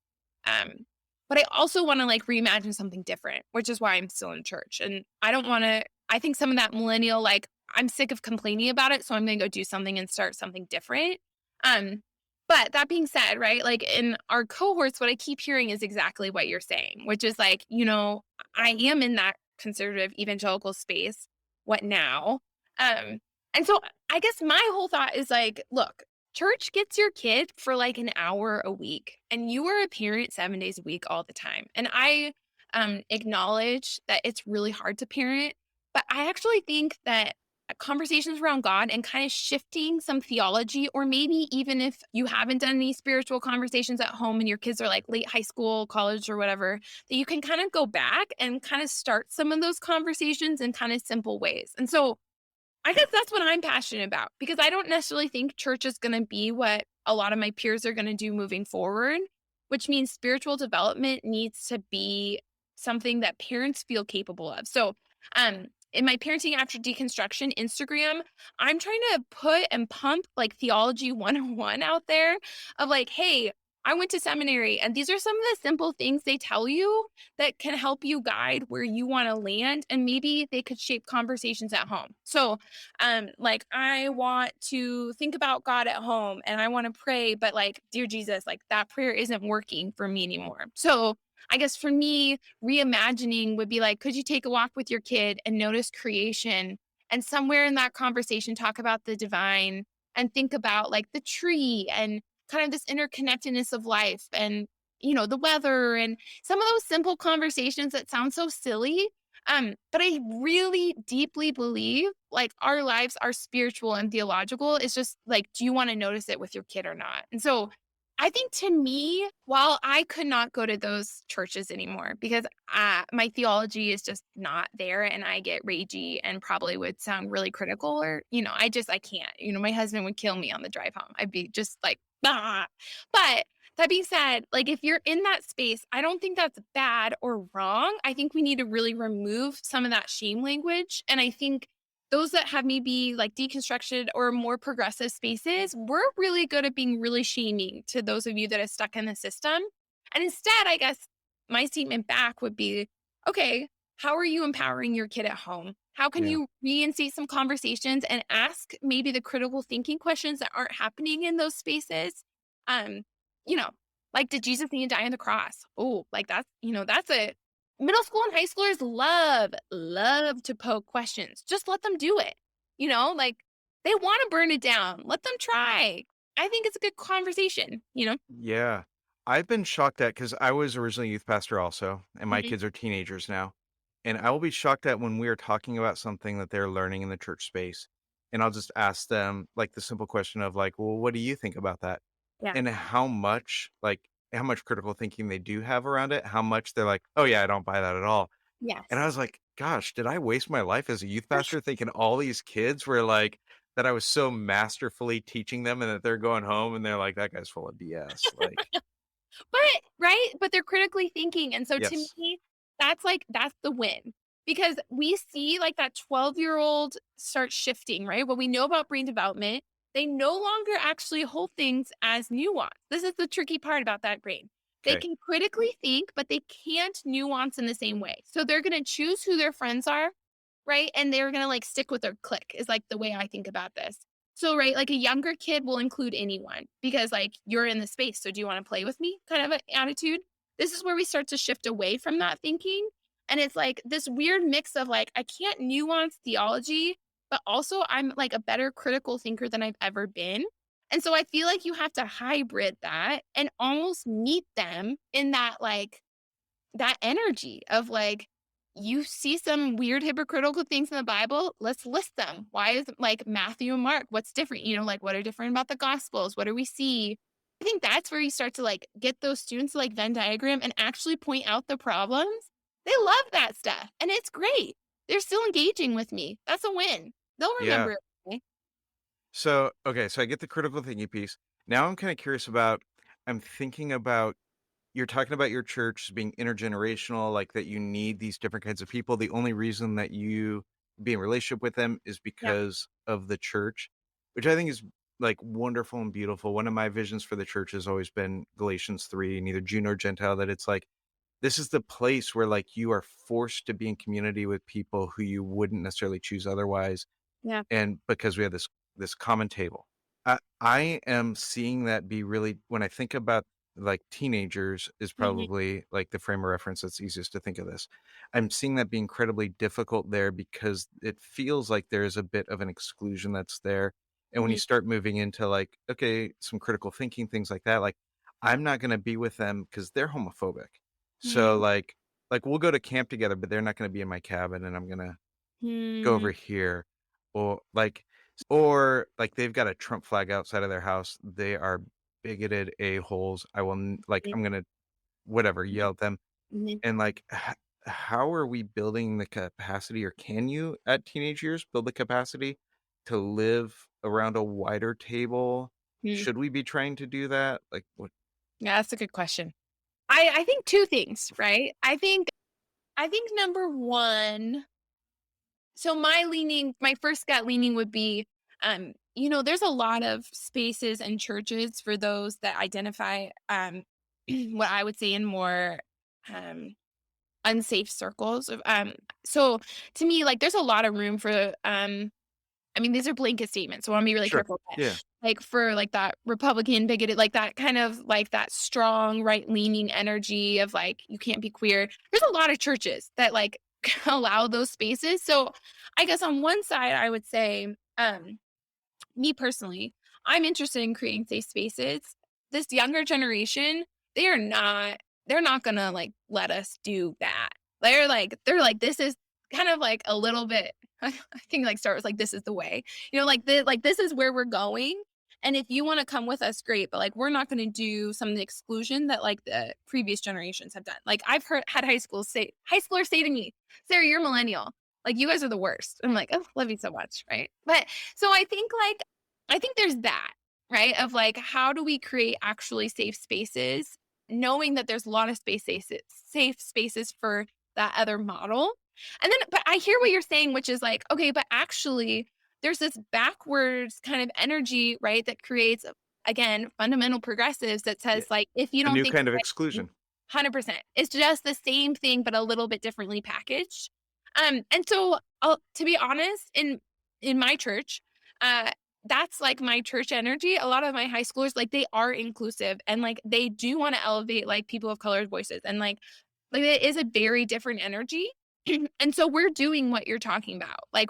Um, but I also want to like reimagine something different, which is why I'm still in church. And I don't want to, I think some of that millennial, like, I'm sick of complaining about it. So I'm gonna go do something and start something different. Um, but that being said, right, like in our cohorts, what I keep hearing is exactly what you're saying, which is like, I am in that conservative evangelical space. What now? Um, and so I guess my whole thought is like, look, church gets your kid for like an hour a week, and you are a parent 7 days a week all the time. And I acknowledge that it's really hard to parent, but I actually think that conversations around God and kind of shifting some theology, or maybe even if you haven't done any spiritual conversations at home and your kids are like late high school, college, or whatever, that you can kind of go back and kind of start some of those conversations in kind of simple ways. And so I guess that's what I'm passionate about because I don't necessarily think church is going to be what a lot of my peers are going to do moving forward, which means spiritual development needs to be something that parents feel capable of. So, in my parenting after deconstruction Instagram, I'm trying to put and pump like theology 101 out there of like, hey, I went to seminary and these are some of the simple things they tell you that can help you guide where you want to land, and maybe they could shape conversations at home. So like I want to think about God at home and I want to pray, but like dear Jesus, like that prayer isn't working for me anymore. So I guess for me, reimagining would be like, could you take a walk with your kid and notice creation, and somewhere in that conversation talk about the divine and think about like the tree and kind of this interconnectedness of life and the weather and some of those simple conversations that sound so silly. But I really deeply believe like our lives are spiritual and theological. It's just like, do you want to notice it with your kid or not? And so I think to me, while I could not go to those churches anymore because my theology is just not there and I get ragey and probably would sound really critical, or, I can't. My husband would kill me on the drive home. I'd be just like, ah. But that being said, like if you're in that space, I don't think that's bad or wrong. I think we need to really remove some of that shame language. And I think those that have maybe like deconstructed or more progressive spaces, we're really good at being really shaming to those of you that are stuck in the system. And instead, I guess my statement back would be, okay, how are you empowering your kid at home? How can Yeah. you reinstate some conversations and ask maybe the critical thinking questions that aren't happening in those spaces? Um, you know, like, did Jesus need to die on the cross? Oh, like that's a middle school and high schoolers love to poke questions. Just let them do it. Like they want to burn it down. Let them try. I think it's a good conversation. Yeah. I've been shocked at, because I was originally youth pastor also, and my Mhm. kids are teenagers now. And I will be shocked at when we are talking about something that they're learning in the church space. And I'll just ask them like the simple question of like, well, what do you think about that? Yeah. And how much critical thinking they do have around it, how much they're like, oh yeah, I don't buy that at all. And I Yes. was like, gosh, did I waste my life as a youth pastor thinking all these kids were like, that I was so masterfully teaching them and that they're going home and they're like, that guy's full of BS. Like, But right? But they're critically thinking, and so to yes. me, that's the win. Because we see, like, that 12-year-old start shifting, right? What we know about brain development, they no longer actually hold things as nuance. This is the tricky part about that brain. They Okay. can critically think, but they can't nuance in the same way. So they're gonna choose who their friends are, right? And they're gonna, like, stick with their clique is, like, the way I think about this. So, right, like, a younger kid will include anyone because, like, you're in the space, so do you wanna play with me kind of a attitude? This is where we start to shift away from that thinking, and it's, like, this weird mix of, like, I can't nuance theology, but also I'm, like, a better critical thinker than I've ever been, and so I feel like you have to hybrid that and almost meet them in that, like, that energy of, like, you see some weird hypocritical things in the Bible, let's list them. Why is like Matthew and Mark? What's different? Like, what are different about the gospels? What do we see? I think that's where you start to, like, get those students to, like, Venn diagram and actually point out the problems. They love that stuff. And it's great. They're still engaging with me. That's a win. They'll Yeah. remember it. So, okay. So I get the critical thinking piece. Now I'm kind of curious about, I'm thinking about, you're talking about your church being intergenerational, like that you need these different kinds of people. The only reason that you be in relationship with them is Yeah. because of the church, which I think is like wonderful and beautiful. One of my visions for the church has always been Galatians 3, neither Jew nor Gentile, that it's like, this is the place where like you are forced to be in community with people who you wouldn't necessarily choose otherwise. Yeah. And because we have this common table. I am seeing that be really, when I think about like teenagers is Mhm. probably like the frame of reference that's easiest to think of this. I'm seeing that be incredibly difficult there because it feels like there is a bit of an exclusion that's there. And when you Mhm. start moving into like, okay, some critical thinking, things like that, like I'm not going to be with them because they're homophobic. So Mhm. like we'll go to camp together, but they're not going to be in my cabin and I'm going to go Mhm. over here, or like they've got a Trump flag outside of their house. They are bigoted a-holes. I'm gonna whatever, Mhm. yell at them. Mhm. And like how are we building the capacity, or can you at teenage years build the capacity to live around a wider table? Mhm. Should we be trying to do that? Like what? Yeah, that's a good question. I think 2 things, right? I think number 1, so my first gut leaning would be, there's a lot of spaces and churches for those that identify, what I would say in more, um, unsafe circles of, so to me, like, there's a lot of room for, these are blanket statements, so I wanna be really Sure. careful, but, Yeah. like, for, like, that Republican bigoted, like, that kind of, like, that strong right-leaning energy of, like, you can't be queer. There's a lot of churches that, like, allow those spaces, so I guess on one side, I would say, me personally, I'm interested in creating safe spaces. This younger generation, they are not they're not gonna, like, let us do that. They're like, "This is kind of like a little bit." I think, like, start with, like, "This is the way." This is where we're going, and if you wanna come with us, great, but, like, we're not gonna do some of the exclusion that, like, the previous generations have done. Like, I've had high schoolers say to me, "Sarah, you're millennial. Like, you guys are the worst." I'm like, "Oh, love you so much," right? But so I think there's that, right? Of, like, how do we create actually safe spaces, knowing that there's a lot of safe spaces for that other model. And then, but I hear what you're saying, which is like, okay, but actually there's this backwards kind of energy, right? That creates, again, fundamental progressives that Yeah. says, like, if you A don't new think kind of the right, exclusion. 100%. It's just the same thing, but a little bit differently packaged. And so, to be honest, in my church, uh, that's like my church energy. A lot of my high schoolers, like, they are inclusive and, like, they do want to elevate, like, people of color voices, and like it is a very different energy. And so we're doing what you're talking about. Like,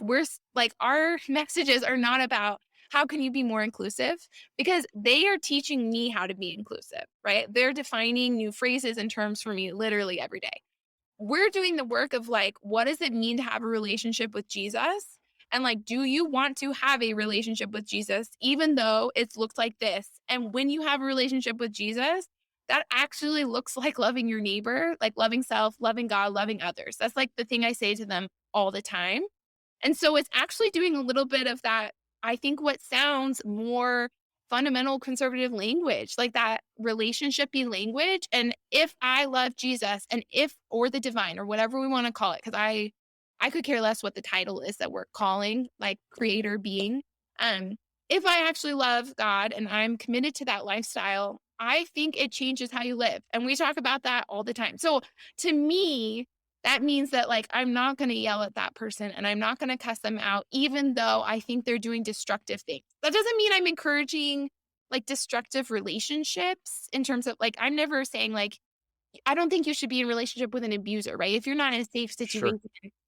like, our messages are not about how can you be more inclusive, because they are teaching me how to be inclusive, right? They're defining new phrases and terms for me literally every day. We're doing the work of, like, what does it mean to have a relationship with Jesus? And, like, do you want to have a relationship with Jesus even though it's looked like this? And when you have a relationship with Jesus, that actually looks like loving your neighbor, like loving self, loving God, loving others. That's like the thing I say to them all the time. And so it's actually doing a little bit of that, I think what sounds more fundamental conservative language, like that relationshipy language. And if I love Jesus and if, or the divine or whatever we want to call it, because I could care less what the title is that we're calling like creator being. Um, if I actually love God and I'm committed to that lifestyle, I think it changes how you live. And we talk about that all the time. So to me, that means that like I'm not going to yell at that person and I'm not going to cuss them out, even though I think they're doing destructive things. That doesn't mean I'm encouraging like destructive relationships in terms of like, I'm never saying like, I don't think you should be in a relationship with an abuser, right? If you're not in a safe Sure. situation,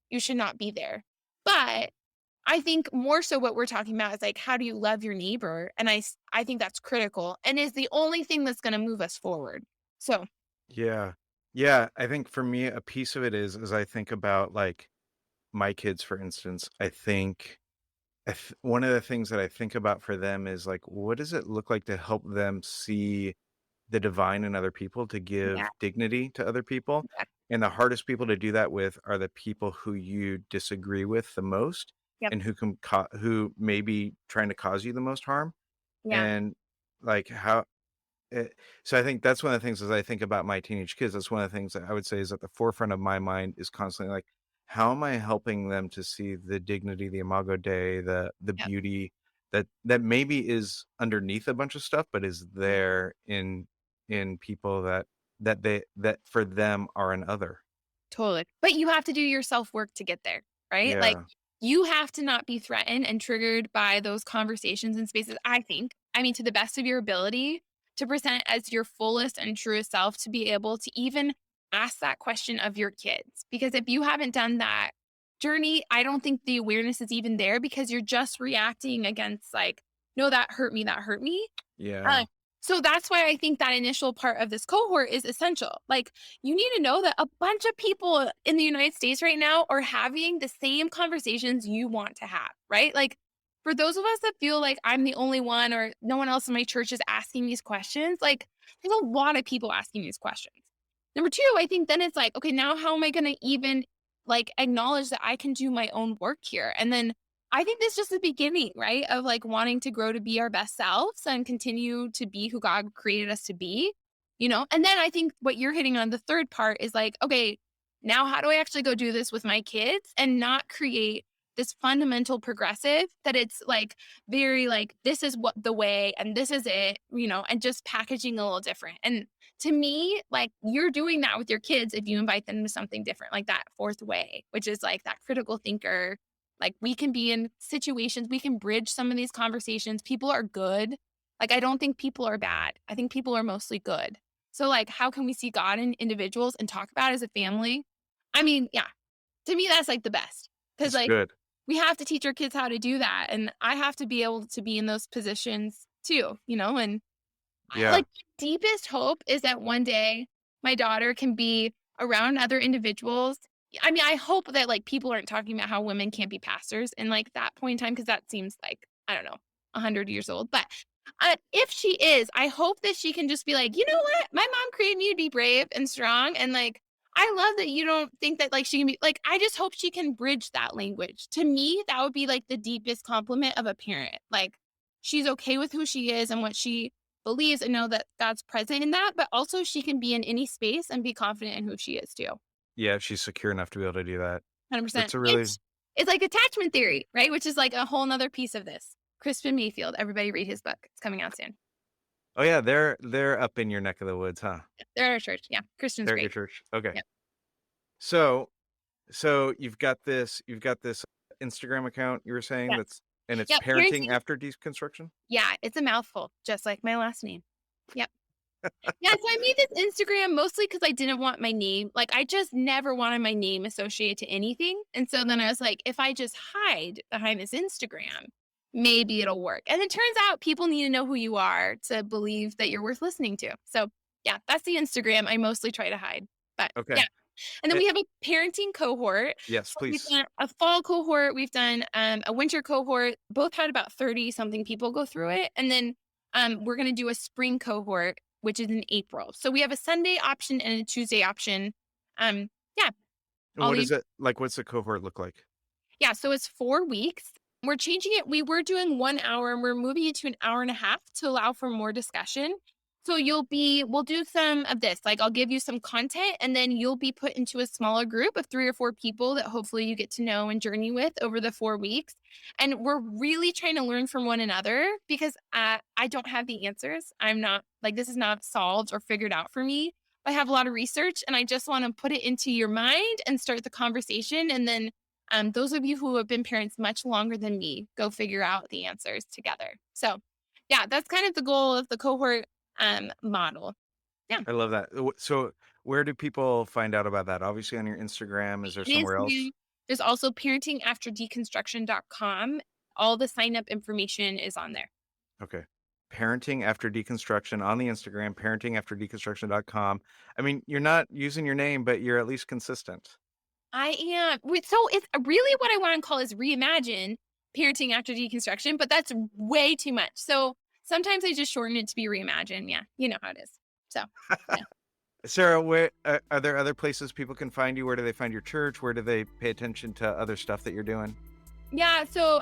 you should not be there. But I think more so what we're talking about is like, how do you love your neighbor? And I think that's critical and is the only thing that's going to move us forward. So, Yeah. Yeah, I think for me, a piece of it is as I think about, like, my kids, for instance, I think one of the things that I think about for them is, like, what does it look like to help them see the divine in other people, to yeah, give dignity to other people? yeah, And the hardest people to do that with are the people who you disagree with the most yep, and who may be trying to cause you the most harm. yeah, And, like, how so I think that's one of the things as I think about my teenage kids, that's one of the things that I would say is at the forefront of my mind is constantly like, how am I helping them to see the dignity, the imago Dei, the yep. beauty that maybe is underneath a bunch of stuff, but is there in people that for them are an other. Totally. But you have to do your self-work to get there, right? Like, Yeah. you have to not be threatened and triggered by those conversations and spaces, I think. I mean, to the best of your ability to present as your fullest and truest self to be able to even ask that question of your kids. Because if you haven't done that journey, I don't think the awareness is even there because you're just reacting against like, no, that hurt me, that hurt me. Uh, Yeah. so that's why I think that initial part of this cohort is essential. Like, you need to know that a bunch of people in the United States right now are having the same conversations you want to have, right? Like, for those of us that feel like I'm the only one or no one else in my church is asking these questions, like, there's a lot of people asking these questions. Number two, I think then it's like, okay, now how am I going to even like acknowledge that I can do my own work here? And then I think this is just the beginning, right? Of like wanting to grow to be our best selves and continue to be who God created us to be, And then I think what you're hitting on the third part is like, okay, now how do I actually go do this with my kids and not create this fundamental progressive that it's like very like, this is what the way and this is it, and just packaging a little different. And to me, like you're doing that with your kids if you invite them to something different, like that fourth way, which is like that critical thinker, like we can be in situations, we can bridge some of these conversations. People are good. Like, I don't think people are bad. I think people are mostly good. So, like, how can we see God in individuals and talk about it as a family? I mean, yeah, to me, that's like the best. Cause It's like good. we have to teach our kids how to do that. And I have to be able to be in those positions too, and Yeah. like deepest hope is that one day my daughter can be around other individuals. I mean, I hope that like people aren't talking about how women can't be pastors in like that point in time because that seems like I don't know, 100 years old. But if she is, I hope that she can just be like, you know what, my mom created me to be brave and strong, and like I love that you don't think that like she can be like. I just hope she can bridge that language. To me, that would be like the deepest compliment of a parent. Like she's okay with who she is and what she believes and know that God's present in that, but also she can be in any space and be confident in who she is too. Yeah, she's secure enough to be able to do that. 100%. That's a really It's like attachment theory, right? Which is like a whole nother piece of this. Crispin Mayfield, everybody read his book. It's coming out soon. Oh, yeah, they're up in your neck of the woods, huh? They're at our church. Yeah. Christian's They're at your great. church? Okay. Yeah. So you've got this Instagram account you were saying Yes. that's and it's Yep. parenting Parenting. after deconstruction? Yeah. It's a mouthful, just like my last name. Yep. Yeah, so I made this Instagram mostly because I didn't want my name, like, I just never wanted my name associated to anything, and so then I was like, "If I just hide behind this Instagram, maybe it'll work," and it turns out people need to know who you are to believe that you're worth listening to, so, yeah, that's the Instagram I mostly try to hide, but, Okay. yeah, and then Eh we have a parenting cohort, yes, so we've please. done a fall cohort, we've done, a winter cohort, both had about 30 something people go through it, and then, we're gonna do a spring cohort, which is in April. So we have a Sunday option and a Tuesday option. Yeah, And I'll what leave. is it like, what's the cohort look like? Yeah, so it's 4 weeks. We're changing it. We were doing 1 hour and we're moving it to an hour and a half to allow for more discussion. So we'll do some of this. Like I'll give you some content and then you'll be put into a smaller group of 3 or 4 people that hopefully you get to know and journey with over the 4 weeks. And we're really trying to learn from one another because I don't have the answers. I'm not like, this is not solved or figured out for me. I have a lot of research and I just want to put it into your mind and start the conversation. And then those of you who have been parents much longer than me, go figure out the answers together. So yeah, that's kind of the goal of the cohort model. Yeah. I love that. So where do people find out about that? Obviously on your Instagram. Is there It is somewhere else? new. There's also parentingafterdeconstruction.com. All the sign up information is on there. Okay. Parenting After Deconstruction on the Instagram, parentingafterdeconstruction.com. I mean, you're not using your name, but you're at least consistent. I am. So it's really what I want to call is reimagine parenting after deconstruction, but that's way too much. So sometimes I just shorten it to be reimagine. Yeah. You know how it is. So yeah. Sarah, where are there other places people can find you? Where do they find your church? Where do they pay attention to other stuff that you're doing? Yeah. So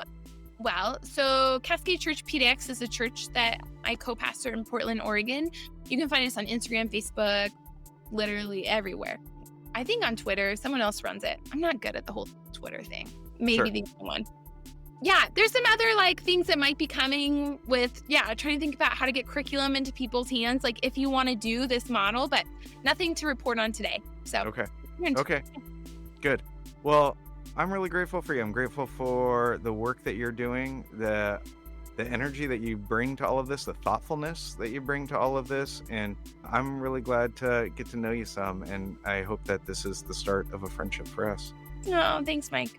Cascade Church PDX is a church that I co-pastor in Portland, Oregon. You can find us on Instagram, Facebook, literally everywhere. I think on Twitter, someone else runs it. I'm not good at the whole Twitter thing. Maybe Sure. the other one. Yeah, there's some other like things that might be coming with, trying to think about how to get curriculum into people's hands. Like if you want to do this model, but nothing to report on today. So Okay. Okay. Good. Well, I'm really grateful for you. I'm grateful for the work that you're doing, the energy that you bring to all of this, the thoughtfulness that you bring to all of this. And I'm really glad to get to know you some. And I hope that this is the start of a friendship for us. Oh, thanks, Mike.